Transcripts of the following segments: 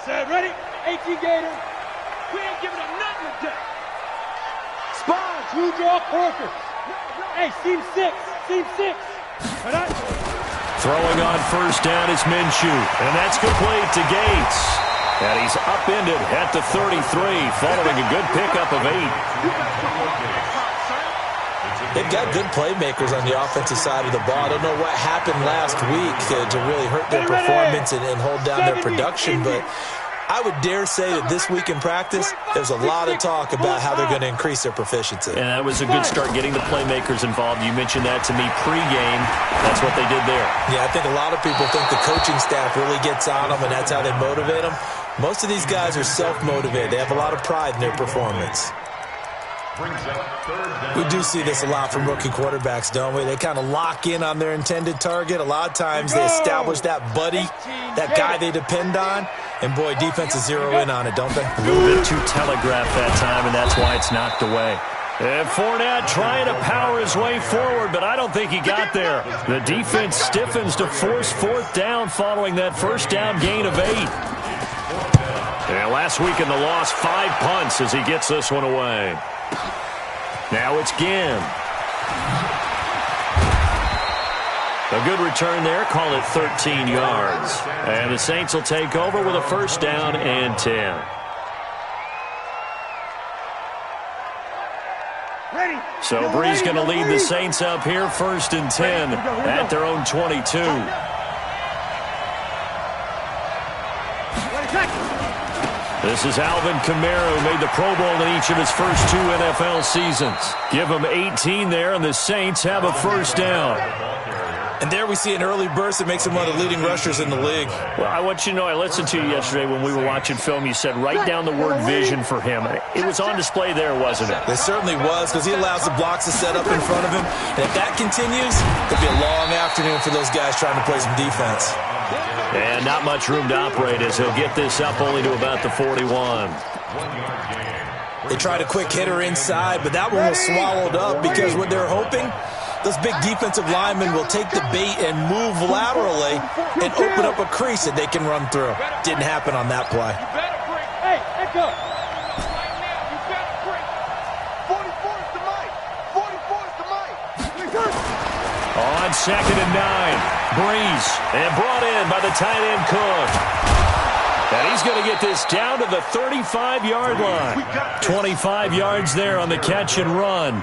Set, ready? 18 Gator. We ain't giving them nothing today. Spawns, who draw corkers? Hey, seam 6. Seam 6. Throwing on first down is Minshew, and that's complete to Gates. And he's upended at the 33, following a good pickup of 8. They've got good playmakers on the offensive side of the ball. I don't know what happened last week to really hurt their performance and hold down their production, but I would dare say that this week in practice, there's a lot of talk about how they're going to increase their proficiency. And that was a good start getting the playmakers involved. You mentioned that to me pregame. That's what they did there. Yeah, I think a lot of people think the coaching staff really gets on them, and that's how they motivate them. Most of these guys are self-motivated. They have a lot of pride in their performance. We do see this a lot from rookie quarterbacks, don't we? They kind of lock in on their intended target. A lot of times they establish that buddy, that guy they depend on, and boy, defenses zero in on it, don't they? A little bit too telegraphed that time, and that's why it's knocked away. And Fournette trying to power his way forward, but I don't think he got there. The defense stiffens to force fourth down following that first down gain of 8. And last week in the loss, 5 punts as he gets this one away. Now it's Ginn. A good return there. Call it 13 yards. And the Saints will take over with a first down and 10. So Brees going to lead the Saints up here, first and 10 at their own 22. This is Alvin Kamara, who made the Pro Bowl in each of his first 2 NFL seasons. Give him 18 there, and the Saints have a first down. And there we see an early burst that makes him one of the leading rushers in the league. Well, I want you to know, I listened to you yesterday when we were watching film. You said write down the word vision for him. It was on display there, wasn't it? It certainly was, because he allows the blocks to set up in front of him. And if that continues, it'll be a long afternoon for those guys trying to play some defense. And not much room to operate as he'll get this up only to about the 41. They tried a quick hitter inside, but that one was swallowed up because what they're hoping, those big defensive linemen will take the bait and move laterally and open up a crease that they can run through. Didn't happen on that play. Hey, Echo. Right now, you better bring 44 is the mic. 44 is the mic. On second and 9. Brees, and brought in by the tight end Cook. And he's going to get this down to the 35-yard line. 25 yards there on the catch and run.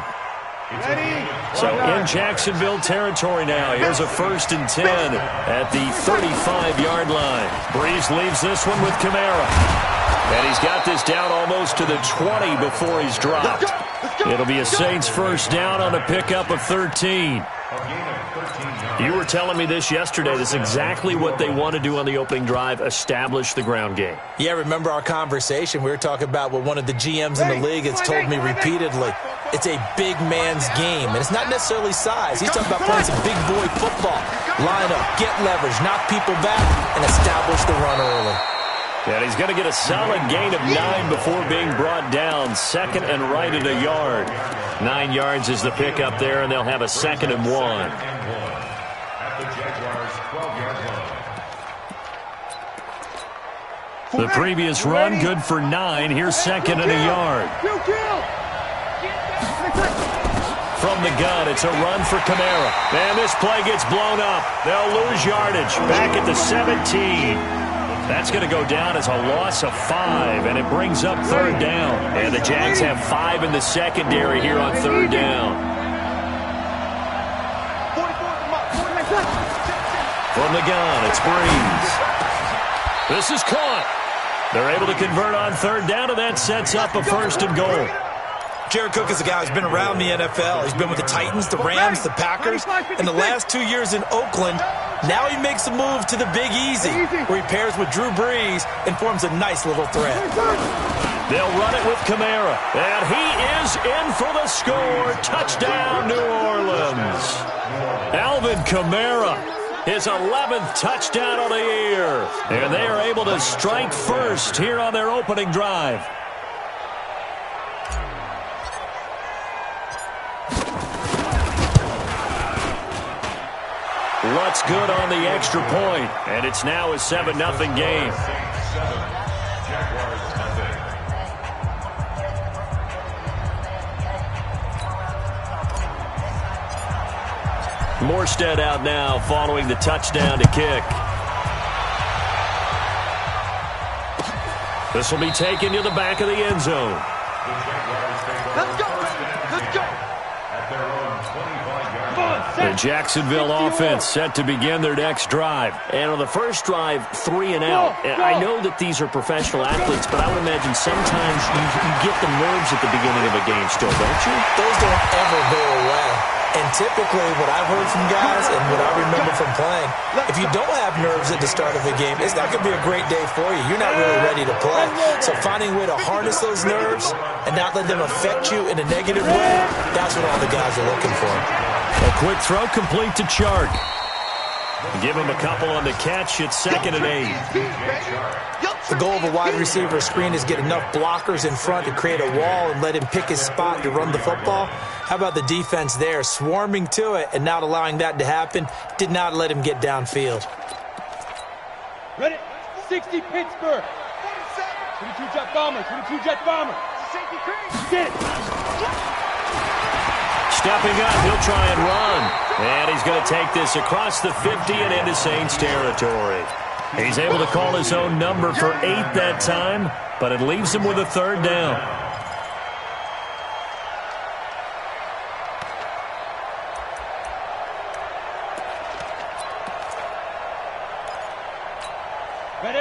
So in Jacksonville territory now. Here's a first and 10 at the 35-yard line. Brees leaves this one with Kamara. And he's got this down almost to the 20 before he's dropped. It'll be a Saints first down on a pickup of 13. You were telling me this yesterday. This is exactly what they want to do on the opening drive, establish the ground game. Yeah, remember our conversation? We were talking about what one of the GMs in the league has told me repeatedly. It's a big man's game, and it's not necessarily size. He's talking about playing some big boy football. Line up, get leverage, knock people back, and establish the run early. And he's going to get a solid gain of 9 before being brought down. Second and right at a yard. 9 yards is the pickup there, and they'll have a second and 1. The previous run, good for 9. Here's second and a yard. From the gun, it's a run for Kamara. And this play gets blown up. They'll lose yardage. Back at the 17. That's going to go down as a loss of 5, and it brings up third down. And the Jags have 5 in the secondary here on third down. From the gun, it's Brees. This is caught. They're able to convert on third down, and that sets up a first and goal. Jared Cook is a guy who's been around the NFL. He's been with the Titans, the Rams, the Packers. In the last 2 years in Oakland, now he makes a move to the Big Easy, where he pairs with Drew Brees and forms a nice little threat. They'll run it with Kamara, and he is in for the score. Touchdown, New Orleans. Alvin Kamara, his 11th touchdown of the year. And they are able to strike first here on their opening drive. Lutz good on the extra point, and it's now a 7-0 game. Morstead out now following the touchdown to kick. This will be taken to the back of the end zone. Let's go. Let's go. The Jacksonville offense set to begin their next drive. And on the first drive, 3 and out. I know that these are professional athletes, but I would imagine sometimes you get the nerves at the beginning of a game still, don't you? Those don't ever go away. And typically, what I've heard from guys and what I remember from playing, if you don't have nerves at the start of a game, it's not going to be a great day for you. You're not really ready to play. So finding a way to harness those nerves and not let them affect you in a negative way, that's what all the guys are looking for. A quick throw complete to Chark. Give him a couple on the catch. It's 2nd and 8. The goal of a wide receiver screen is get enough blockers in front to create a wall and let him pick his spot to run the football. How about the defense there, swarming to it and not allowing that to happen? Did not let him get downfield. Ready? 60 Pittsburgh. 22 Jet Bomber. 22 Jet Bomber. Get it. Stepping up, he'll try and run. And he's going to take this across the 50 and into Saints territory. He's able to call his own number for 8 that time, but it leaves him with a 3rd down.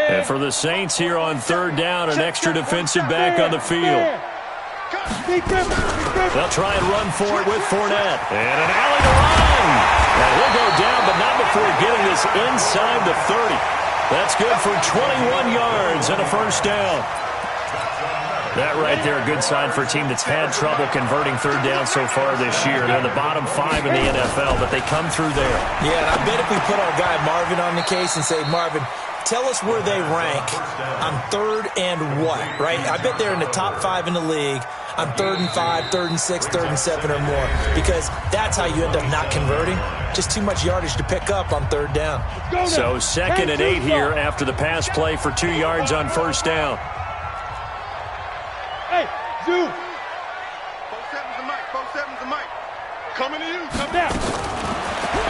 And for the Saints here on 3rd down, an extra defensive back on the field. They'll try and run for it with Fournette. And an alley to run. And he'll go down, but not before getting this inside the 30. That's good for 21 yards and a 1st down. That right there, a good sign for a team that's had trouble converting 3rd down so far this year. They're in the bottom 5 in the NFL, but they come through there. Yeah, and I bet if we put our guy Marvin on the case and say, Marvin, tell us where they rank on 3rd and what, right? I bet they're in the top 5 in the league on 3rd and 5, 3rd and 6, 3rd and 7 or more, because that's how you end up not converting. Just too much yardage to pick up on 3rd down. So 2nd and 8 here after the pass play for 2 yards on 1st down. Hey, Zoo. 4-7's the mic. 4-7's the mic. Coming to you. Come down.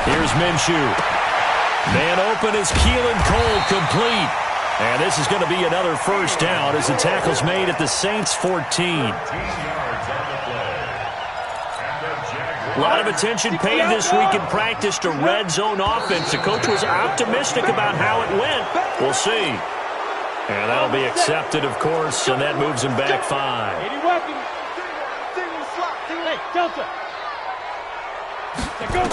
Here's Minshew. Man open is Keelan Cole, complete. And this is going to be another 1st down as the tackle's made at the Saints 14. A lot of attention paid this week in practice to red zone offense. The coach was optimistic about how it went. We'll see. And that'll be accepted, of course, and that moves him back 5. 80 weapons. Hey, Delta. Go.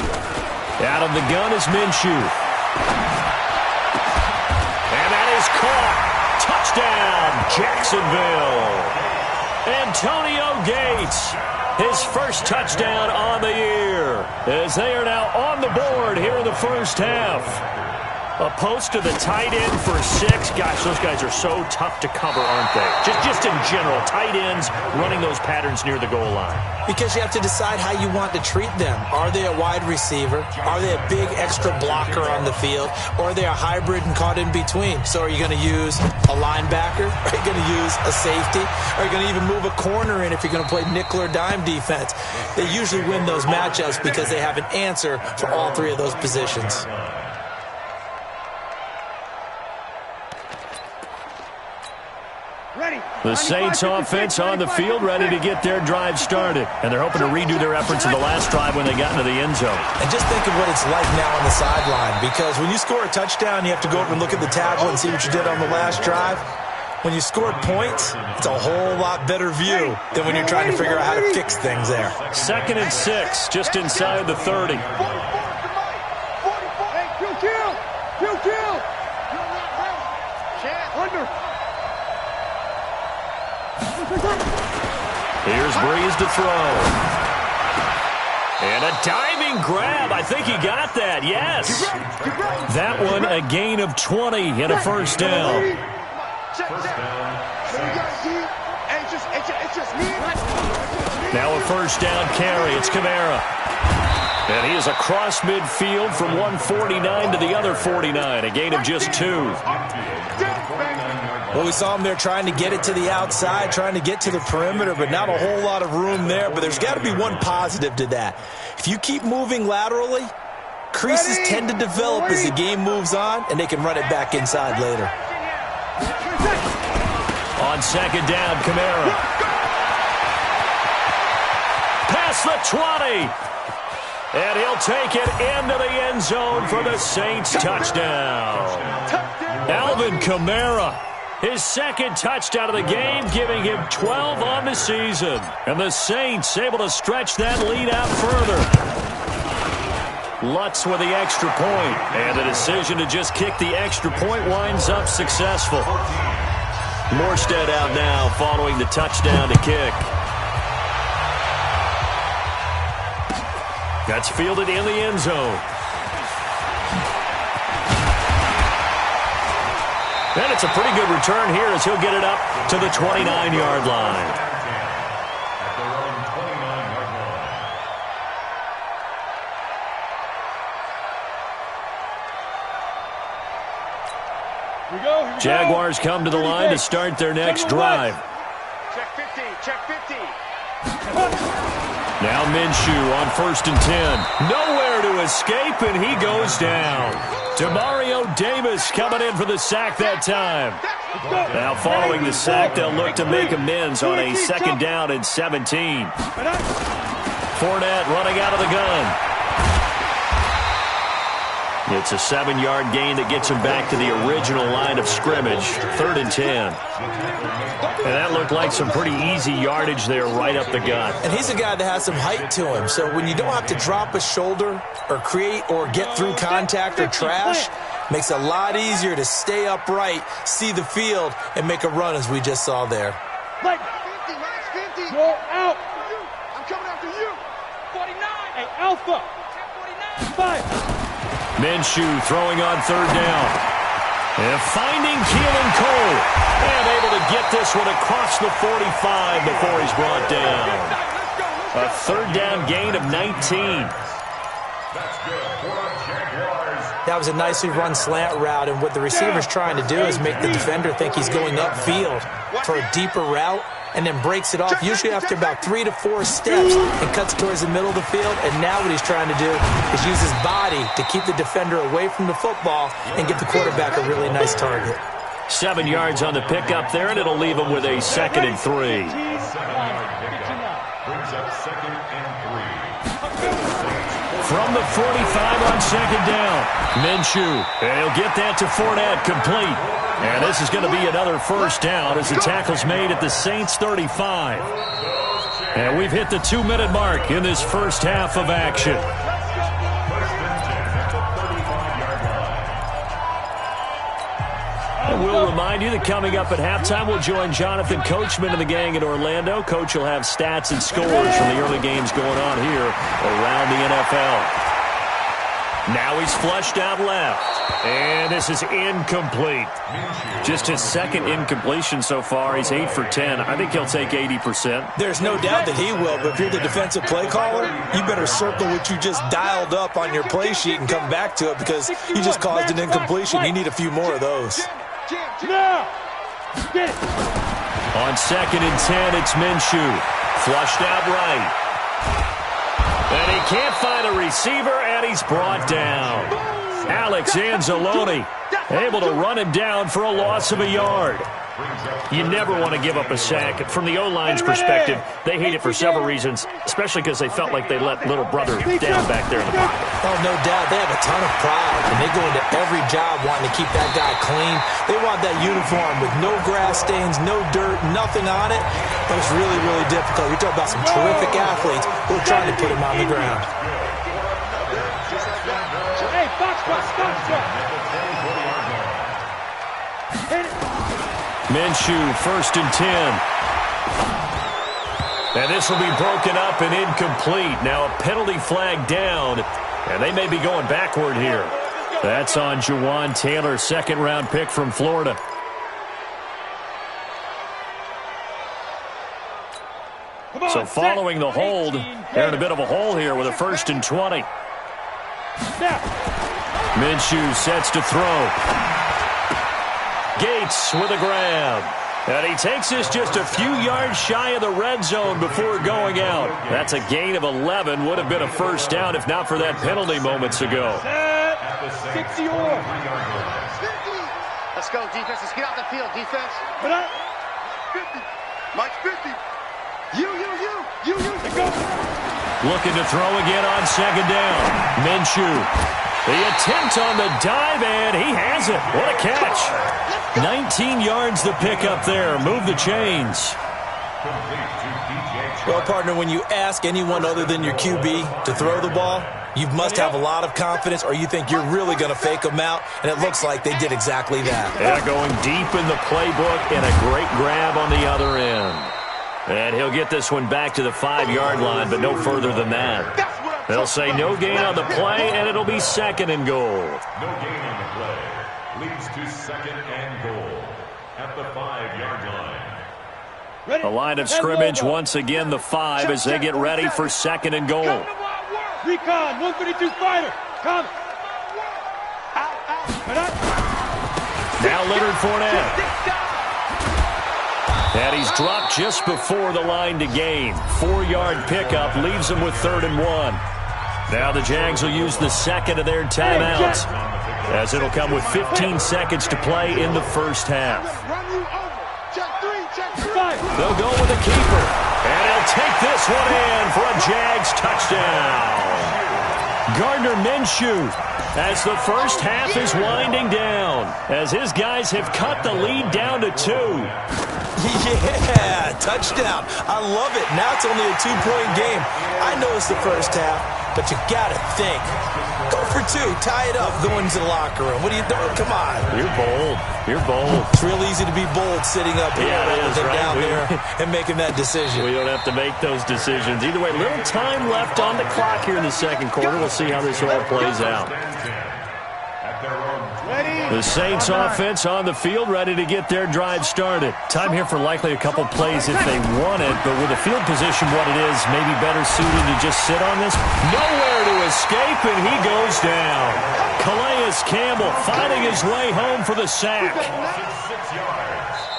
Out of the gun is Minshew. And that is caught. Touchdown, Jacksonville. Antonio Gates, his first touchdown on the year, as they are now on the board here in the 1st half. A post to the tight end for 6. Gosh, those guys are so tough to cover, aren't they? Just in general, tight ends running those patterns near the goal line. Because you have to decide how you want to treat them. Are they a wide receiver? Are they a big extra blocker on the field? Or are they a hybrid and caught in between? So are you going to use a linebacker? Are you going to use a safety? Are you going to even move a corner in if you're going to play nickel or dime defense? They usually win those matchups because they have an answer for all 3 of those positions. The Saints offense on the field, ready to get their drive started. And they're hoping to redo their efforts in the last drive when they got into the end zone. And just think of what it's like now on the sideline, because when you score a touchdown, you have to go over and look at the tablet and see what you did on the last drive. When you scored points, it's a whole lot better view than when you're trying to figure out how to fix things there. 2nd and 6, just inside the 30. Here's Breeze to throw. And a diving grab. I think he got that. Yes. That one, a gain of 20 and a 1st down. Now a 1st down carry. It's Kamara. And he is across midfield from 149 to the other 49. A gain of just 2. Well, we saw him there trying to get it to the outside, trying to get to the perimeter, but not a whole lot of room there. But there's got to be one positive to that. If you keep moving laterally, creases tend to develop as the game moves on, and they can run it back inside later. On second down, Kamara. Past the 20. And he'll take it into the end zone for the Saints touchdown. Alvin Kamara, his second touchdown of the game, giving him 12 on the season. And the Saints able to stretch that lead out further. Lutz with the extra point. And the decision to just kick the extra point winds up successful. Morstead out now following the touchdown to kick. That's fielded in the end zone. And it's a pretty good return here as he'll get it up to the 29-yard line. Here we go. Jaguars come to the line to start their next drive. Check 50, check 50. Now Minshew on 1st and 10. Nowhere to escape, and he goes down. Demario Davis coming in for the sack that time. Now following the sack, they'll look to make amends on a 2nd down and 17. Fournette running out of the gun. It's a 7-yard gain that gets him back to the original line of scrimmage. 3rd and 10. And that looked like some pretty easy yardage there right up the gut. And he's a guy that has some height to him. So when you don't have to drop a shoulder or create or get through contact or trash, makes it a lot easier to stay upright, see the field, and make a run as we just saw there. 50, Max, 50. Go out. I'm coming after you. 49. Hey, Alpha. 5. Minshew throwing on 3rd down. And finding Keelan Cole. And able to get this one across the 45 before he's brought down. A 3rd down gain of 19. That was a nicely run slant route, and what the receiver's trying to do is make the defender think he's going upfield for a deeper route, and then breaks it off, usually after about 3 to 4 steps, and cuts towards the middle of the field. And now what he's trying to do is use his body to keep the defender away from the football and give the quarterback a really nice target. 7 yards on the pickup there, and it'll leave him with a 2nd and 3. From the 45 on 2nd down, Minshew, and he'll get that to Fournette, complete. And this is going to be another 1st down as the tackle's made at the Saints 35. And we've hit the 2-minute mark in this first half of action. And we'll remind you that coming up at halftime, we'll join Jonathan Coachman and the gang in Orlando. Coach will have stats and scores from the early games going on here around the NFL. Now he's flushed out left. And this is incomplete. Just his 2nd incompletion so far. He's 8 for 10. I think he'll take 80%. There's no doubt that he will, but if you're the defensive play caller, you better circle what you just dialed up on your play sheet and come back to it, because you just caused an incompletion. You need a few more of those. Now. Get it. On 2nd and 10, it's Minshew. Flushed out right. And he can't find a receiver, and he's brought down. Alex Anzalone able to run him down for a loss of a yard. You never want to give up a sack. From the O-line's perspective, they hate it for several reasons, especially because they felt like they let little brother down back there in the pocket. Oh, no doubt. They have a ton of pride, and they go into every job wanting to keep that guy clean. They want that uniform with no grass stains, no dirt, nothing on it. But it's really, really difficult. You're talking about some terrific athletes who are trying to put him on the ground. Hey, box. Minshew, 1st and 10. And this will be broken up and incomplete. Now a penalty flag down, and they may be going backward here. That's on Jawan Taylor, 2nd-round pick from Florida. So following the hold, they're in a bit of a hole here with a 1st and 20. Minshew sets to throw. Gates with a grab. And he takes us just a few yards shy of the red zone before going out. That's a gain of 11. Would have been a first down if not for that penalty moments ago. Set. 60 or. Let's go, defense. Let's get out the field, defense. But 50. Mike's 50. You. Go. Looking to throw again on second down. Minshew. The attempt on the dive, and he has it. What a catch. 19 yards the pick up there. Move the chains. Well, partner, when you ask anyone other than your QB to throw the ball, you must have a lot of confidence or you think you're really going to fake them out, and it looks like they did exactly that. Yeah, going deep in the playbook and a great grab on the other end. And he'll get this one back to the 5-yard line, but no further than that. They'll say no gain on the play, and it'll be second and goal. No gain on the play. Leads to second and goal at the 5-yard line. The line of scrimmage once again the 5 as they get ready for second and goal. Recon, 132 fighter. Come. Now Leonard Fournette. And he's dropped just before the line to gain. 4-yard pickup leaves him with 3rd and 1. Now the Jags will use the second of their timeouts, as it'll come with 15 seconds to play in the first half. They'll go with a keeper, and he'll take this one in for a Jags touchdown. Gardner Minshew, as the first half is winding down, as his guys have cut the lead down to 2. Yeah, touchdown. I love it. Now it's only a 2-point game. I know it's the first half, but you got to think. Go for 2. Tie it up. Go into the locker room. What are you doing? Come on. You're bold. You're bold. It's real easy to be bold sitting up here rather than right? down there and making that decision. We don't have to make those decisions. Either way, little time left on the clock here in the second quarter. We'll see how this all plays out. The Saints offense on the field, ready to get their drive started. Time here for likely a couple plays if they want it, but with the field position what it is, maybe better suited to just sit on this. Nowhere to escape, and he goes down. Calais Campbell finding his way home for the sack.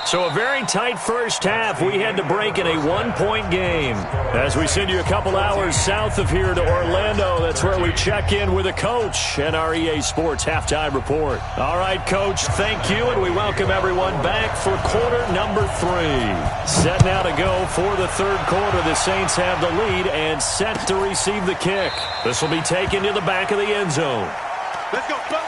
So a very tight first half. We had to break in a 1-point game. As we send you a couple hours south of here to Orlando, that's where we check in with a coach and our EA Sports Halftime Report. All right, Coach, thank you, and we welcome everyone back for quarter number 3. Set now to go for the third quarter. The Saints have the lead and set to receive the kick. This will be taken to the back of the end zone. Let's go, bro.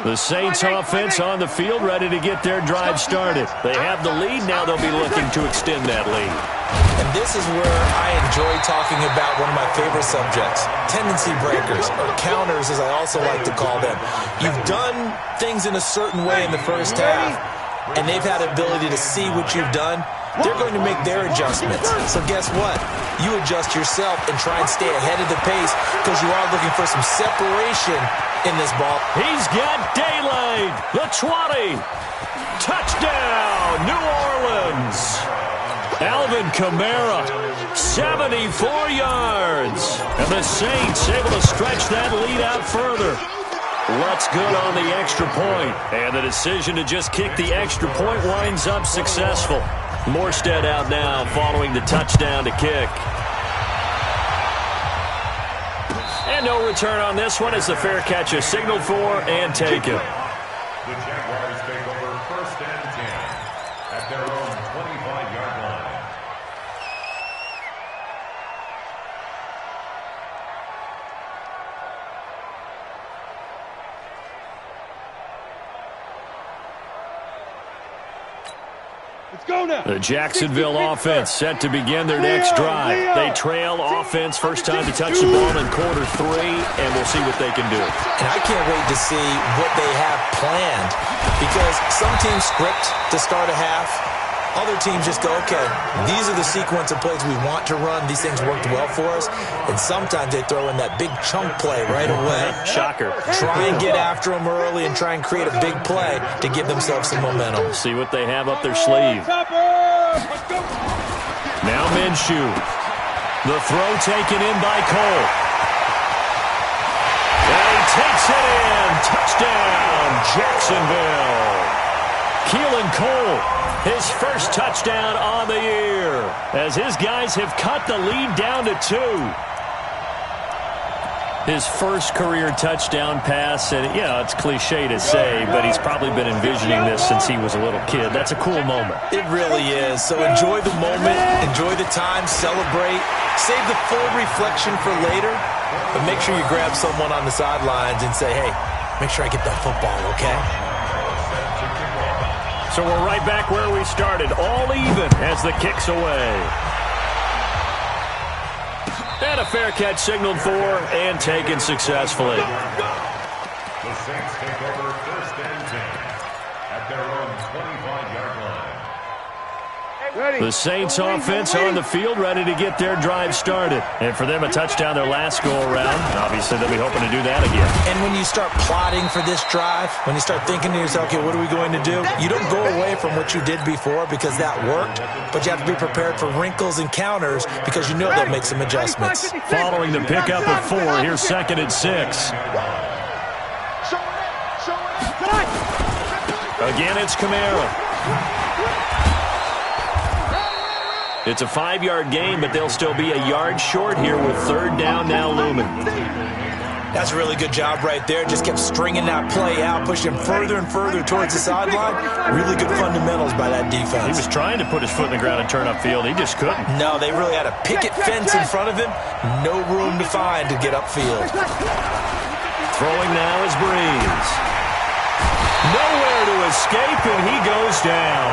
The Saints offense on the field, ready to get their drive started. They have the lead. Now they'll be looking to extend that lead. And this is where I enjoy talking about one of my favorite subjects, tendency breakers, or counters as I also like to call them. You've done things in a certain way in the first half, and they've had the ability to see what you've done. They're going to make their adjustments. So guess what? You adjust yourself and try and stay ahead of the pace because you are looking for some separation in this ball. He's got daylight. The 20. Touchdown, New Orleans. Alvin Kamara, 74 yards. And the Saints able to stretch that lead out further. What's good on the extra point? And the decision to just kick the extra point winds up successful. Morstead out now following the touchdown to kick. And no return on this one as the fair catch is signaled for and taken. The Jaguars take over 1st and 10 at their own 25-yard line. Let's go now. The Jacksonville offense set to begin their next drive. They trail offense first time to touch the ball in quarter 3, and we'll see what they can do. And I can't wait to see what they have planned because some teams script to start a half. Other teams just go, okay, these are the sequence of plays we want to run. These things worked well for us. And sometimes they throw in that big chunk play right away. Shocker. Try and get after them early and try and create a big play to give themselves some momentum. See what they have up their sleeve. Now Minshew. The throw taken in by Cole. And he takes Puts it in. Touchdown, Jacksonville. Keelan Cole, his first touchdown on the year, as his guys have cut the lead down to 2. His first career touchdown pass, and, you know, it's cliche to say, but he's probably been envisioning this since he was a little kid. That's a cool moment. It really is. So enjoy the moment, enjoy the time, celebrate, save the full reflection for later, but make sure you grab someone on the sidelines and say, hey, make sure I get that football, okay? So we're right back where we started, all even as the kick's away. And a fair catch signaled for and taken successfully. The Saints take over 1st and 10 at their own 25-yard line. The Saints offense on the field, ready to get their drive started. And for them, a touchdown their last go-around. Obviously, they'll be hoping to do that again. And when you start plotting for this drive, when you start thinking to yourself, okay, what are we going to do? You don't go away from what you did before because that worked, but you have to be prepared for wrinkles and counters because you know they'll make some adjustments. Following the pickup of 4, here's 2nd and 6. Again, it's Kamara. It's a 5-yard gain, but they'll still be a yard short here with 3rd down now looming. That's a really good job right there. Just kept stringing that play out, pushing further and further towards the sideline. Really good fundamentals by that defense. He was trying to put his foot in the ground and turn upfield. He just couldn't. No, they really had a picket fence in front of him. No room to find to get upfield. Throwing now is Breeze. Nowhere to escape, and he goes down.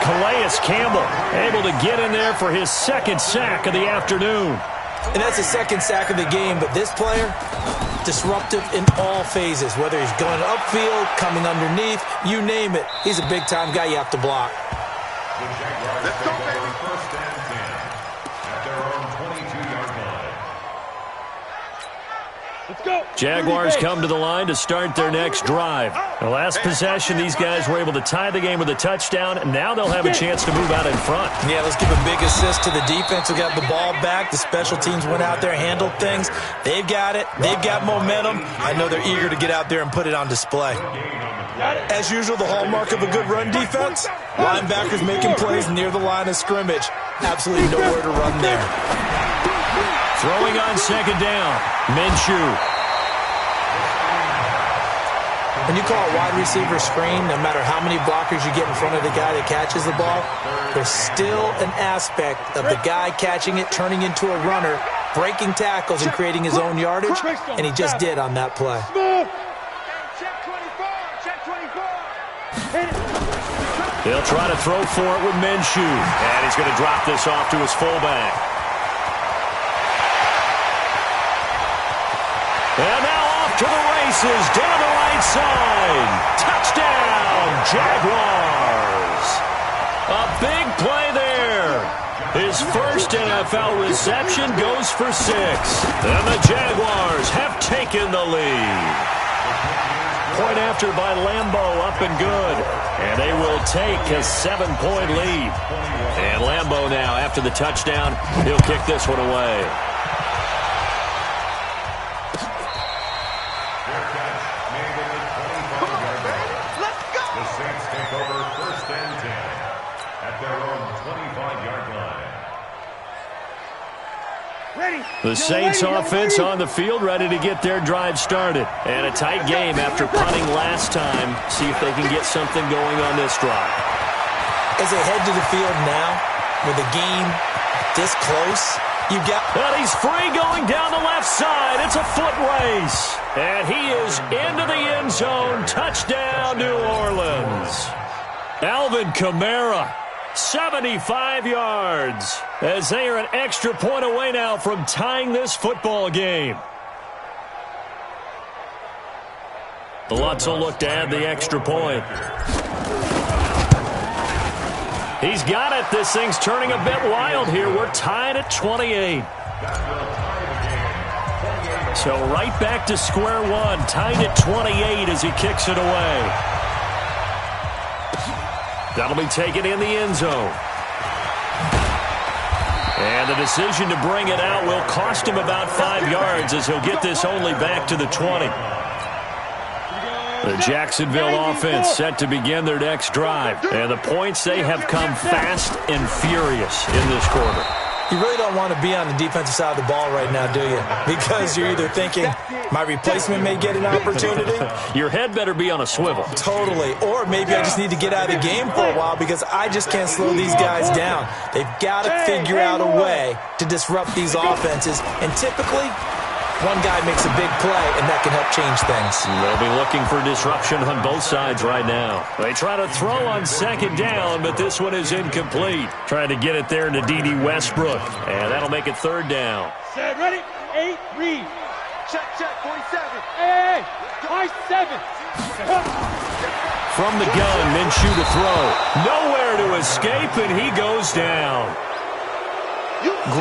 Calais Campbell able to get in there for his 2nd sack of the afternoon. And that's the 2nd sack of the game, but this player, disruptive in all phases, whether he's going upfield, coming underneath, you name it. He's a big-time guy you have to block. The Jaguars take over 1st and 10 at their own 22-yard line. Let's go. Jaguars come to the line to start their next drive. The last possession, these guys were able to tie the game with a touchdown, and now they'll have a chance to move out in front. Yeah, let's give a big assist to the defense who got the ball back. The special teams went out there, handled things. They've got it. They've got momentum. I know they're eager to get out there and put it on display. As usual, the hallmark of a good run defense, linebackers making plays near the line of scrimmage. Absolutely nowhere to run there. Throwing on 2nd down, Minshew. When you call a wide receiver screen, no matter how many blockers you get in front of the guy that catches the ball, there's still an aspect of the guy catching it, turning into a runner, breaking tackles and creating his own yardage, and he just did on that play. They'll try to throw for it with Minshew, and he's going to drop this off to his fullback. And now off to the races, down the right side. Touchdown, Jaguars. A big play there. His first NFL reception goes for 6. And the Jaguars have taken the lead. Point after by Lambeau, up and good. And they will take a 7-point lead. And Lambeau now, after the touchdown, he'll kick this one away. The Saints offense on the field, ready to get their drive started. And a tight game after punting last time. See if they can get something going on this drive. As they head to the field now, with the game this close, you've got... And he's free going down the left side. It's a foot race. And he is into the end zone. Touchdown, New Orleans. Alvin Kamara, 75 yards, as they are an extra point away now from tying this football game. Lutz will look to add the extra point. He's got it. This thing's turning a bit wild here. We're tied at 28. So right back to square one, tied at 28 as he kicks it away. That'll be taken in the end zone. And the decision to bring it out will cost him about 5 yards as he'll get this only back to the 20. The Jacksonville offense set to begin their next drive. And the points, they have come fast and furious in this quarter. You really don't want to be on the defensive side of the ball right now, do you? Because you're either thinking, my replacement may get an opportunity. Your head better be on a swivel. Totally. Or maybe I just need to get out of the game for a while because I just can't slow these guys down. They've got to figure out a way to disrupt these offenses. And typically, one guy makes a big play, and that can help change things. They'll be looking for disruption on both sides right now. They try to throw on second down, but this one is incomplete. Trying to get it there to D.D. Westbrook, and that'll make it third down. Set, ready? 8, read. Check, 47. Hey, high 7. From the gun, Minshew to throw. Nowhere to escape, and he goes down.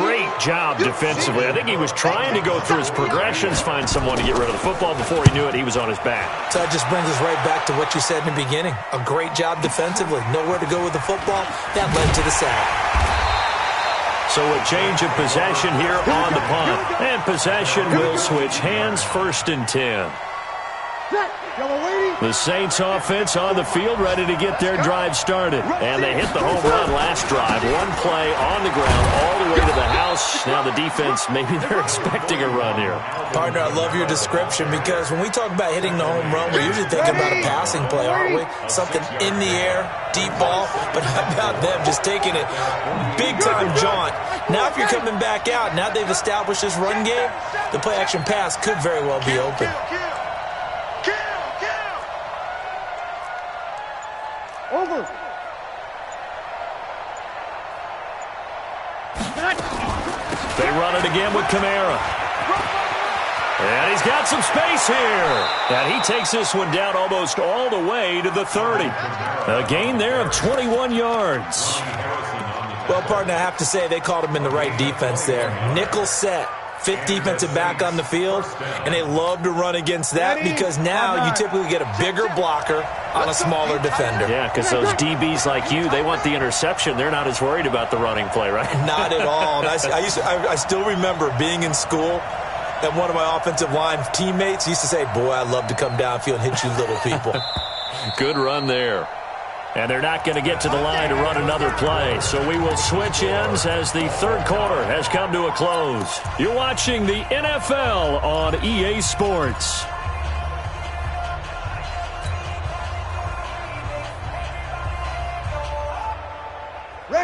Great job defensively. I think he was trying to go through his progressions, find someone to get rid of the football. Before he knew it, he was on his back. So that just brings us right back to what you said in the beginning. A great job defensively. Nowhere to go with the football. That led to the sack. So a change of possession here on the punt. And possession will switch hands, 1st and 10. The Saints offense on the field, ready to get their drive started. And they hit the home run last drive. One play on the ground all the way to the house. Now the defense, maybe they're expecting a run here. Partner, I love your description because when we talk about hitting the home run, we're usually thinking about a passing play, aren't we? Something in the air, deep ball. But how about them just taking it big-time jaunt? Now if you're coming back out, now they've established this run game, the play-action pass could very well be open. Over. They run it again with Kamara. And he's got some space here. And he takes this one down almost all the way to the 30. A gain there of 21 yards. Well, partner, I have to say they called him in the right defense there. Nickel set. 5th defensive back on the field, and they love to run against that because now you typically get a bigger blocker on a smaller defender. Yeah, because those DBs like you, they want the interception. They're not as worried about the running play, right? Not at all. And I still remember being in school, and one of my offensive line teammates used to say, boy, I love to come downfield and hit you little people. Good run there. And they're not going to get to the line to run another play. So we will switch ends as the third quarter has come to a close. You're watching the NFL on EA Sports.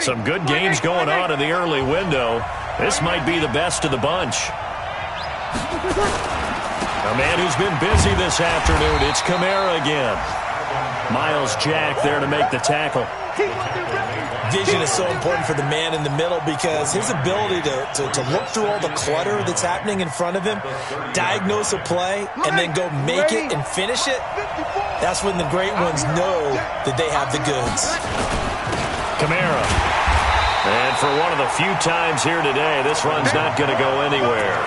Some good games going on in the early window. This might be the best of the bunch. A man who's been busy this afternoon, it's Kamara again. Miles Jack there to make the tackle. Vision is so important for the man in the middle because his ability to look through all the clutter that's happening in front of him, diagnose a play, and then go make it and finish it, that's when the great ones know that they have the goods. Kamara. And for one of the few times here today, this run's not going to go anywhere.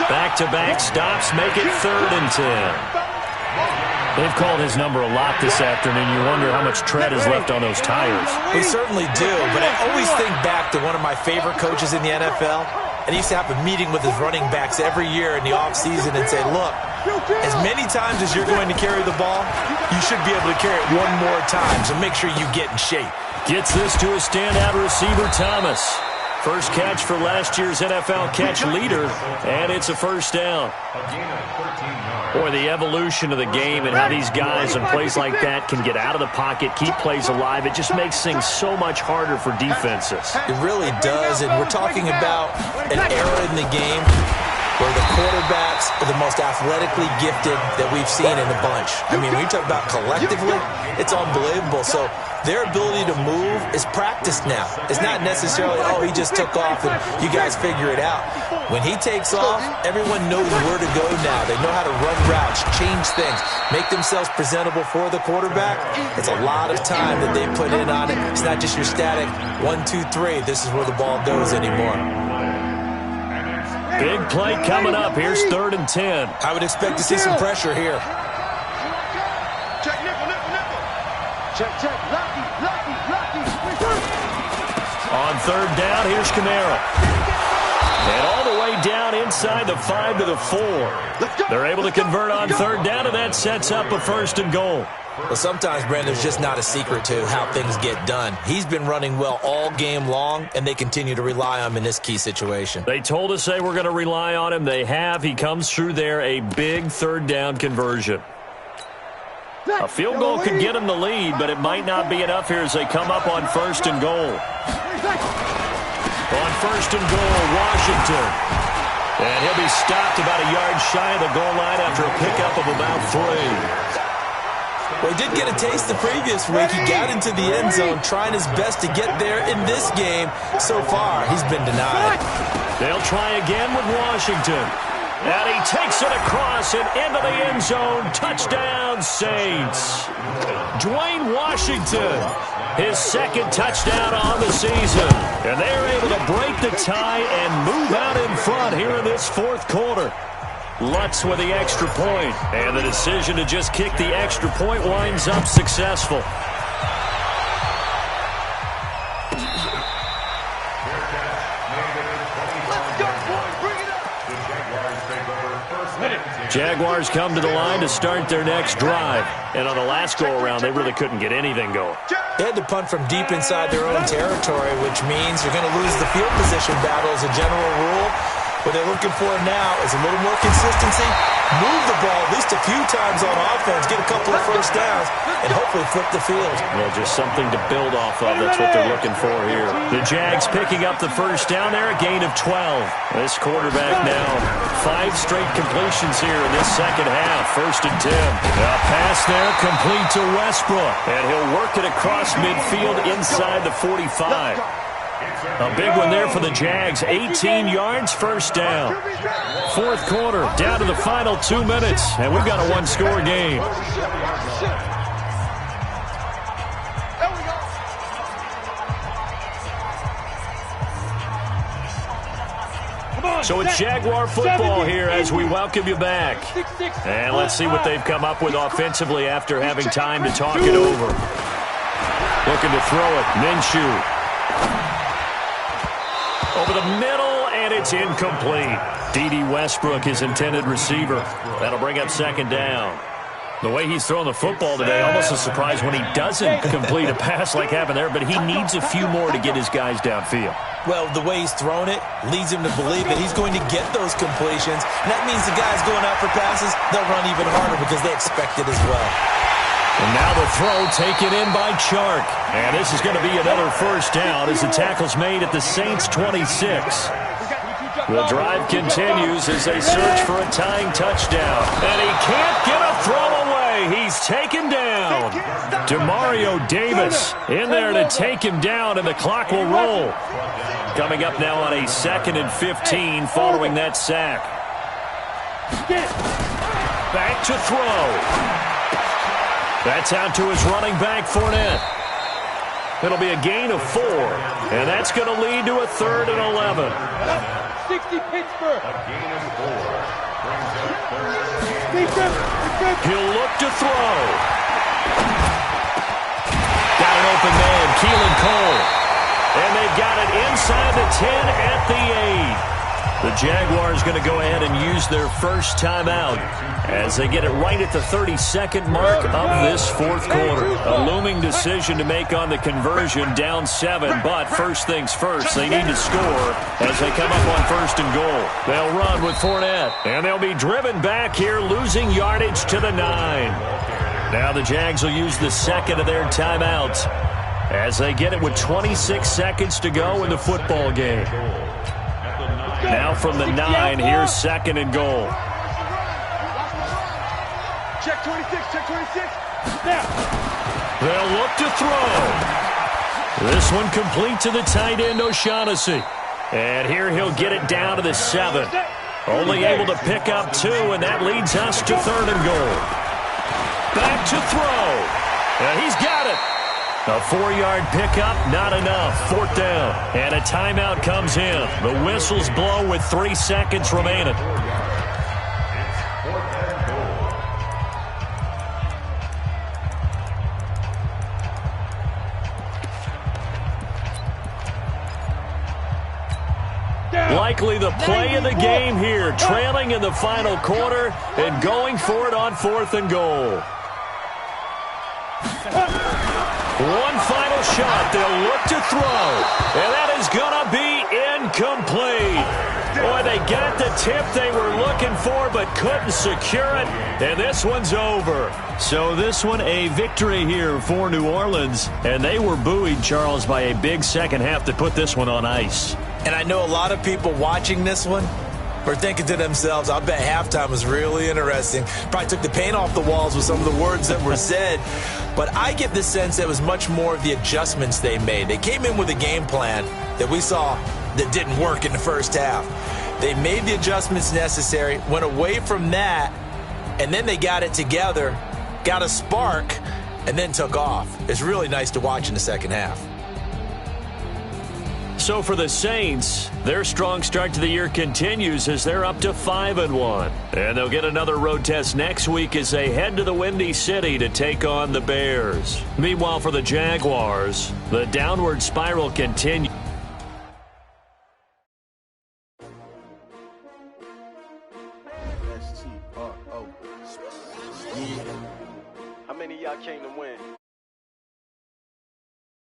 Back-to-back stops make it 3rd and 10. They've called his number a lot this afternoon. You wonder how much tread is left on those tires. We certainly do, but I always think back to one of my favorite coaches in the NFL, and he used to have a meeting with his running backs every year in the offseason and say, look, as many times as you're going to carry the ball, you should be able to carry it one more time, so make sure you get in shape. Gets this to a standout receiver, Thomas. First catch for last year's NFL catch leader, and it's a first down. Boy, the evolution of the game and how these guys in plays like that can get out of the pocket, keep plays alive, it just makes things so much harder for defenses. It really does, and we're talking about an era in the game where the quarterbacks are the most athletically gifted that we've seen in a bunch. I mean, when you talk about collectively, it's unbelievable. So their ability to move is practiced now. It's not necessarily, oh, he just took off and you guys figure it out. When he takes off, everyone knows where to go now. They know how to run routes, change things, make themselves presentable for the quarterback. It's a lot of time that they put in on it. It's not just your static 1, 2, 3. This is where the ball goes anymore. Big play coming up. Here's 3rd and 10. I would expect to see some pressure here. Check, nickel, nickel, nickel. Check, lucky. On 3rd down, here's Kamara. And all the way down inside the 5 to the 4. They're able to convert on third down, and that sets up a 1st and goal. Well, sometimes, Brandon, it's just not a secret to how things get done. He's been running well all game long, and they continue to rely on him in this key situation. They told us they were going to rely on him. They have. He comes through there, a big third down conversion. A field goal could get him the lead, but it might not be enough here as they come up on 1st and goal. On 1st and goal, Washington. And he'll be stopped about a yard shy of the goal line after a pickup of about 3. Well, he did get a taste the previous week. He got into the end zone trying his best to get there in this game. So far, he's been denied. They'll try again with Washington. And he takes it across and into the end zone. Touchdown, Saints. Dwayne Washington, his 2nd touchdown on the season. And they're able to break the tie and move out in front here in this 4th quarter. Lutz with the extra point, and the decision to just kick the extra point winds up successful. Jaguars come to the line to start their next drive. And on the last go-around, they really couldn't get anything going. They had to punt from deep inside their own territory, which means you're going to lose the field position battle as a general rule. What they're looking for now is a little more consistency, move the ball at least a few times on offense, get a couple of 1st downs, and hopefully flip the field. Well, just something to build off of. That's what they're looking for here. The Jags picking up the 1st down there, a gain of 12. This quarterback now, 5 straight completions here in this 2nd half. 1st and 10. A pass there complete to Westbrook, and he'll work it across midfield inside the 45. A big one there for the Jags. 18 yards, 1st down. 4th quarter, down to the final 2 minutes, and we've got a 1-score game. So it's Jaguar football here as we welcome you back. And let's see what they've come up with offensively after having time to talk it over. Looking to throw it. Minshew. Over the middle, and it's incomplete. D.D. Westbrook, his intended receiver. That'll bring up 2nd down. The way he's throwing the football today, almost a surprise when he doesn't complete a pass like happened there, but he needs a few more to get his guys downfield. Well, the way he's thrown it leads him to believe that he's going to get those completions. And that means the guys going out for passes, they'll run even harder because they expect it as well. And now the throw taken in by Chark. And this is going to be another 1st down as the tackle's made at the Saints' 26. The drive continues as they search for a tying touchdown. And he can't get a throw away. He's taken down. Demario Davis in there to take him down, and the clock will roll. Coming up now on a 2nd and 15 following that sack. Back to throw. That's out to his running back, Fournette. It'll be a gain of 4, and that's going to lead to a 3rd and 11. 60 Pittsburgh. A gain of 4 brings up 3rd. He'll look to throw. Got an open man, Keelan Cole. And they've got it inside the 10 at the 8. The Jaguars going to go ahead and use their 1st timeout as they get it right at the 32nd mark of this 4th quarter. A looming decision to make on the conversion, down 7, but first things first, they need to score as they come up on 1st and goal. They'll run with Fournette, and they'll be driven back here, losing yardage to the 9. Now the Jags will use the 2nd of their timeouts as they get it with 26 seconds to go in the football game. Now from the 9, here's 2nd and goal. Check 26, check 26. Now. They'll look to throw. This one complete to the tight end, O'Shaughnessy. And here he'll get it down to the 7. Only able to pick up 2, and that leads us to 3rd and goal. Back to throw. And he's got it. A 4-yard pickup, not enough. 4th down. And a timeout comes in. The whistles blow with 3 seconds remaining. likely the play of the game here, trailing in the final quarter and going for it on 4th and goal. One final shot. They'll look to throw. And that is going to be incomplete. Boy, they got the tip they were looking for but couldn't secure it. And this one's over. So this one a victory here for New Orleans. And they were buoyed, Charles, by a big second half to put this one on ice. And I know a lot of people watching this one were thinking to themselves, I bet halftime was really interesting. Probably took the paint off the walls with some of the words that were said. But I get the sense that it was much more of the adjustments they made. They came in with a game plan that we saw that didn't work in the first half. They made the adjustments necessary, went away from that, and then they got it together, got a spark, and then took off. It's really nice to watch in the second half. So for the Saints, their strong start to the year continues as they're up to 5-1. And they'll get another road test next week as they head to the Windy City to take on the Bears. Meanwhile, for the Jaguars, the downward spiral continues. How many of y'all came to win?